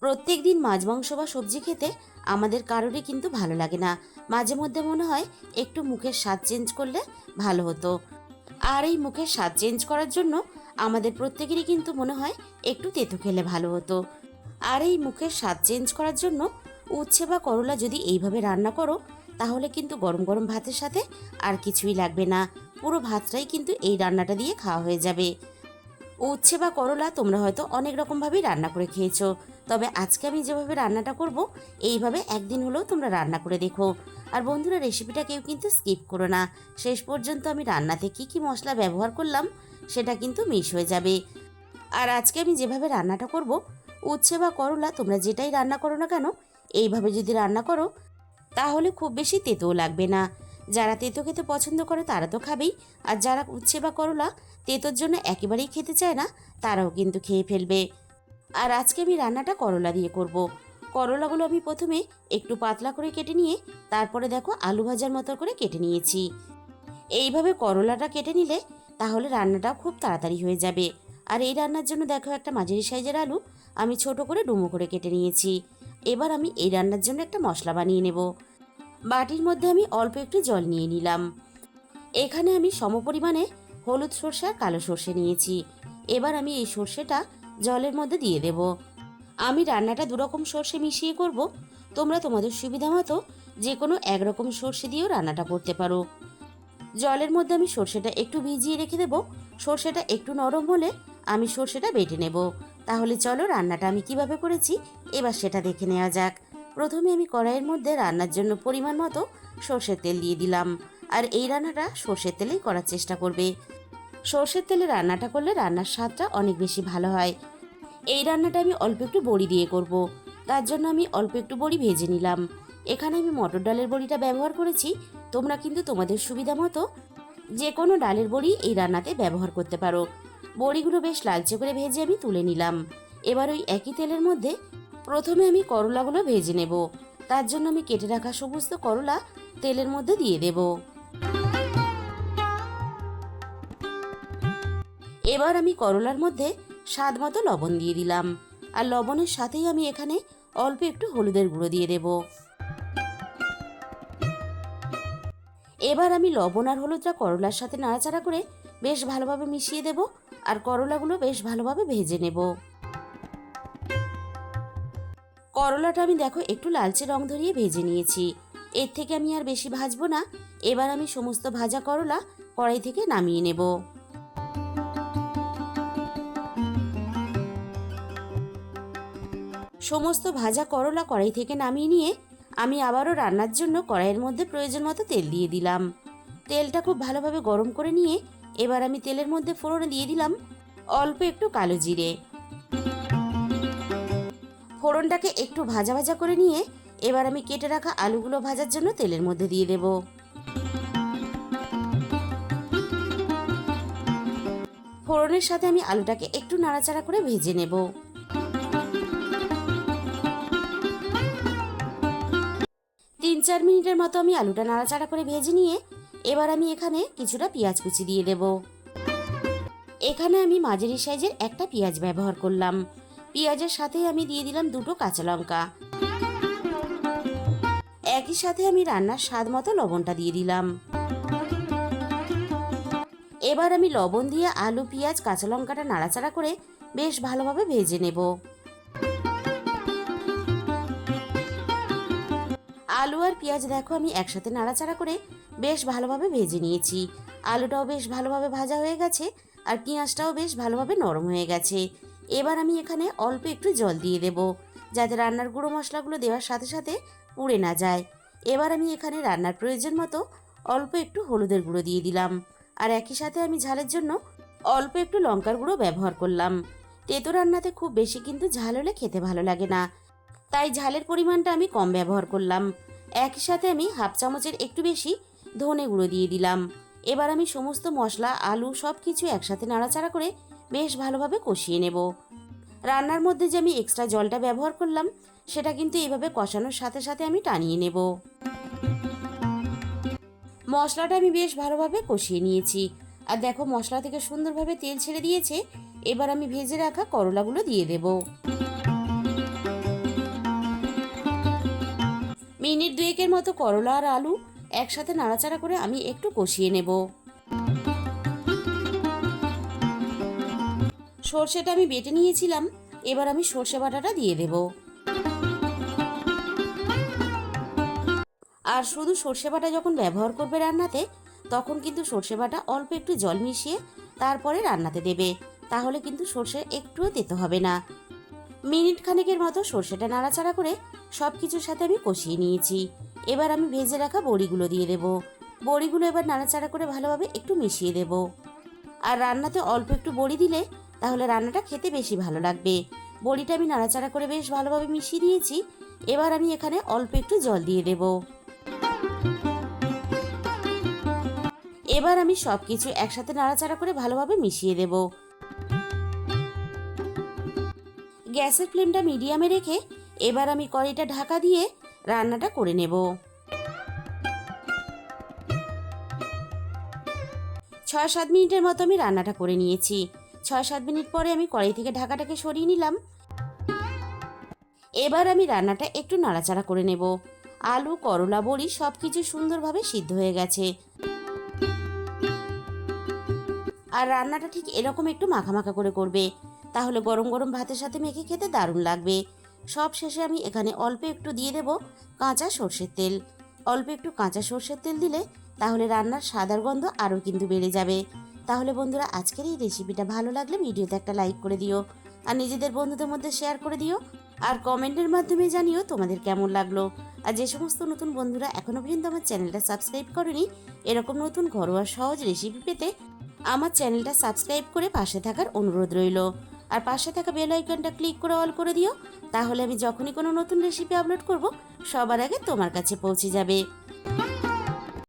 প্রত্যেক দিন মাছ মাংস বা সবজি খেতে আমাদের কারোরই কিন্তু ভালো লাগে না। মাঝে মধ্যে মনে হয় একটু মুখের স্বাদ চেঞ্জ করলে ভালো হতো। আর এই মুখের স্বাদ চেঞ্জ করার জন্য আমাদের প্রত্যেকেরই কিন্তু মনে হয় একটু তেতো খেলে ভালো হতো। আর এই মুখের স্বাদ চেঞ্জ করার জন্য উচ্ছে বা করলা যদি এইভাবে রান্না করো, তাহলে কিন্তু গরম গরম ভাতের সাথে আর কিছুই লাগবে না। পুরো ভাতটাই কিন্তু এই রান্নাটা দিয়ে খাওয়া হয়ে যাবে। উচ্ছে বা করলা তোমরা হয়তো অনেক রকমভাবেই রান্না করে খেয়েছো, তবে আজকে আমি যেভাবে রান্নাটা করব, এইভাবে একদিন হলেও তোমরা রান্না করে দেখো। আর বন্ধুরা, রেসিপিটা কেউ কিন্তু স্কিপ করো না। শেষ পর্যন্ত আমি রান্নাতে কি কি মশলা ব্যবহার করলাম সেটা কিন্তু মিস হয়ে যাবে। আর আজকে আমি যেভাবে রান্নাটা করব, উচ্ছে বা করলা তোমরা যেটাই রান্না করো না কেন, এইভাবে যদি রান্না করো তাহলে খুব বেশি তেতোও লাগবে না। যারা তেতো খেতে পছন্দ করে তারা তো খাবেই, আর যারা উচ্ছে বা করলা তেতোর জন্য একেবারেই খেতে চায় না, তারাও কিন্তু খেয়ে ফেলবে। আর আজকে আমি রান্নাটা করলা দিয়ে করব। করলাগুলো আমি প্রথমে একটু পাতলা করে কেটে নিয়ে তারপরে দেখো আলু ভাজার মতো করে কেটে নিয়েছি। এইভাবে করলাটা কেটে নিলে তাহলে রান্নাটা খুব তাড়াতাড়ি হয়ে যাবে। আর এই রান্নার জন্য দেখো একটা মাঝারি সাইজের আলু আমি ছোট করে ডুমো করে কেটে নিয়েছি। এবার আমি এই রান্নার জন্য একটা মশলা বানিয়ে নেব। বাটির মধ্যে আমি অল্প একটু জল নিয়ে নিলাম। এখানে আমি সমপরিমাণে হলুদ সর্ষে আর কালো সর্ষে নিয়েছি। এবার আমি এই সর্ষেটা জলের মধ্যে দিয়ে দেব। আমি রান্নাটা দুরকম সর্ষে মিশিয়ে করব। তোমরা তোমাদের সুবিধা মতো যে কোনো একরকম সর্ষে দিয়েও রান্নাটা করতে পারো। জলের মধ্যে আমি সর্ষেটা একটু ভিজিয়ে রেখে দেব। সর্ষেটা একটু নরম হলে আমি সর্ষেটা বেটে নেব। তাহলে চলো রান্নাটা আমি কিভাবে করেছি এবার সেটা দেখে নেওয়া যাক। প্রথমে আমি কড়াইয়ের মধ্যে রান্নার জন্য পরিমাণ মতো সর্ষের তেল দিয়ে দিলাম। আর এই রান্নাটা সর্ষের তেলেই করার চেষ্টা করবে। সর্ষের তেলে রান্নাটা করলে রান্নার স্বাদটা অনেক বেশি ভালো হয়। এই রান্নাটা আমি অল্প একটু বড়ি দিয়ে করব। তার জন্য আমি অল্প একটু বড়ি ভেজে নিলাম। এখানে আমি মটর ডালের বড়িটা ব্যবহার করেছি। তোমরা কিন্তু তোমাদের সুবিধা মতো যে কোনো ডালের বড়ি এই রান্নাতে ব্যবহার করতে পারো। বড়িগুলো বেশ লালচে করে ভেজে আমি তুলে নিলাম। এবার ওই একই তেলের মধ্যে প্রথমে আমি করলাগুলো ভেজে নেব। তার জন্য আমি কেটে রাখা সমস্ত করলা তেলের মধ্যে দিয়ে দেব। এবার আমি করলার মধ্যে স্বাদ মতো লবণ দিয়ে দিলাম। আর লবণের সাথেই আমি এখানে অল্প একটু হলুদের গুঁড়ো দিয়ে দেব। এবার আমি লবণ আর হলুদটা করলার সাথে নাড়াচাড়া করে বেশ ভালোভাবে মিশিয়ে দেব। আর করলাগুলো বেশ ভালোভাবে ভেজে নেব। করলাটা আমি দেখো একটু লালচে রং ধরিয়ে ভেজে নিয়েছি। এর থেকে আমি আর বেশি ভাজবো না। এবার আমি সমস্ত ভাজা করলা কড়াই থেকে নামিয়ে নেব। সমস্ত ভাজা করলা কড়াই থেকে নামিয়ে নিয়ে আমি আবারও রান্নার জন্য কড়াইয়ের মধ্যে প্রয়োজন মতো তেল দিয়ে দিলাম। তেলটা খুব ভালোভাবে গরম করে নিয়ে এবার আমি তেলের মধ্যে ফোড়নে দিয়ে দিলাম অল্প একটু কালো জিরে। ফোড়নটাকে একটু ভাজা ভাজা করে নিয়ে এবার আমি কেটে রাখা আলুগুলো ভাজার জন্য তেলের মধ্যে দিয়ে দেব। ফোড়নের সাথে আমি আলুটাকে একটু নাড়াচাড়া করে ভেজে নেব। 3-4 মিনিটের মতো আমি আলুটা নাড়াচাড়া করে ভেজে নিয়ে এবার আমি এখানে কিছুটা পেঁয়াজ কুচি দিয়ে দেব। এখানে আমি মাঝারি সাইজের একটা পেঁয়াজ ব্যবহার করলাম। পেঁয়াজের সাথে আমি দিয়ে দিলাম 2টো কাঁচা লঙ্কা। একই সাথে আমি রান্নার স্বাদ মতো লবণটা দিয়ে দিলাম। এবার আমি লবণ দিয়ে আলু, পেঁয়াজ, কাঁচা লঙ্কাটা নাড়াচাড়া করে বেশ ভালোভাবে ভেজে নেব। আলু আর পেঁয়াজ দেখো আমি একসাথে নাড়াচাড়া করে বেশ ভালোভাবে ভেজে নিয়েছি। আলুটাও বেশ ভালোভাবে ভাজা হয়ে গেছে আর পেঁয়াজটাও বেশ ভালোভাবে নরম হয়ে গেছে। এবার আমি এখানে অল্প একটু জল দিয়ে দেব, যাতে রান্নার গুঁড়ো মশলাগুলো দেওয়ার সাথে সাথে পুড়ে না যায়। এবার আমি এখানে রান্নার প্রয়োজন মতো অল্প একটু হলুদের গুঁড়ো দিয়ে দিলাম। আর একই সাথে আমি ঝালের জন্য অল্প একটু লঙ্কার গুঁড়ো ব্যবহার করলাম। তেতো রান্নাতে খুব বেশি কিন্তু ঝাল হলে খেতে ভালো লাগে না, তাই ঝালের পরিমাণটা আমি কম ব্যবহার করলাম। একই সাথে আমি হাফ চামচের একটু বেশি ধনে গুঁড়ো দিয়ে দিলাম। এবার আমি সমস্ত মশলা, আলু সব কিছু একসাথে নাড়াচাড়া করে বেশ ভালোভাবে কষিয়ে নেব। রান্নার মধ্যে যে আমি এক্সট্রা জলটা ব্যবহার করলাম সেটা কিন্তু এইভাবে কষানোর সাথে সাথে আমি টানিয়ে নেব। মশলাটা আমি বেশ ভালোভাবে কষিয়ে নিয়েছি। আর দেখো মশলা থেকে সুন্দরভাবে তেল ছেড়ে দিয়েছে। এবার আমি ভেজে রাখা করলাগুলো দিয়ে দেব। মিনিট দুয়েকের মতো করলা আর আলু একসাথে নাড়াচাড়া করে আমি একটু কষিয়ে নেব। সর্ষেটা আমি বেটে নিয়েছিলাম, এবার আমি সর্ষে বাটাটা দিয়ে দেব। আর শুধু সর্ষে বাটা যখন ব্যবহার করবে রান্নাতে, তখন কিন্তু সর্ষে বাটা অল্প একটু জল মিশিয়ে তারপরে রান্নাতে দেবে, তাহলে কিন্তু সর্ষে একটুও তেতো হবে না। মিনিট খানেকের মতো সর্ষেটা নাড়াচাড়া করে সব কিছুর সাথে আমি কষিয়ে নিয়েছি। এবার আমি ভেজে রাখা বড়িগুলো দিয়ে দেব। বড়িগুলো এবার নাড়াচাড়া করে ভালোভাবে একটু মিশিয়ে দেব। আর রান্নাতে অল্প একটু বড়ি দিলে তাহলে রান্নাটা খেতে বেশি ভালো লাগবে। বড়িটা আমি নাড়াচাড়া করে বেশ ভালোভাবে মিশিয়ে দিয়েছি। এবার আমি এখানে অল্প একটু জল দিয়ে দেব। এবার আমি সব কিছু একসাথে নাড়াচাড়া করে ভালোভাবে মিশিয়ে দেব। গ্যাসের ফ্লেমটা মিডিয়ামে রেখে এবার আমি কড়াইটা ঢাকা দিয়ে রান্নাটা করে নেব। 6-7 মিনিটের মতো আমি রান্নাটা করে নিয়েছি। 6-7 মিনিট পরে আমি কড়াই থেকে ঢাকাটাকে সরিয়ে নিলাম। এবার আমি রান্নাটা একটু নাড়াচাড়া করে নেব। আলু, করলা, বড়ি সব কিছু সুন্দরভাবে সিদ্ধ হয়ে গেছে। আর রান্নাটা ঠিক এরকম একটু মাখা করে করবে, তাহলে গরম গরম ভাতের সাথে মেখে খেতে দারুণ লাগবে। সব শেষে আমি এখানে অল্প একটু দিয়ে দেব কাঁচা সর্ষের তেল। অল্প একটু কাঁচা সর্ষের তেল দিলে তাহলে রান্নার স্বাদের গন্ধ আরও কিন্তু বেড়ে যাবে। তাহলে বন্ধুরা, আজকের এই রেসিপিটা ভালো লাগলে ভিডিওতে একটা লাইক করে দিও, আর নিজেদের বন্ধুদের মধ্যে শেয়ার করে দিও, আর কমেন্টের মাধ্যমে জানিও তোমাদের কেমন লাগলো। আর যে সমস্ত নতুন বন্ধুরা এখনও পর্যন্ত আমার চ্যানেলটা সাবস্ক্রাইব করেনি, এরকম নতুন ঘরোয়া সহজ রেসিপি পেতে আমার চ্যানেলটা সাবস্ক্রাইব করে পাশে থাকার অনুরোধ রইল। আর পাশে থাকা বেল আইকনটা ক্লিক করে অল করে দিও, তাহলে আমি যখনই কোনো নতুন রেসিপি আপলোড করব সবার আগে তোমার কাছে পৌঁছে যাবে।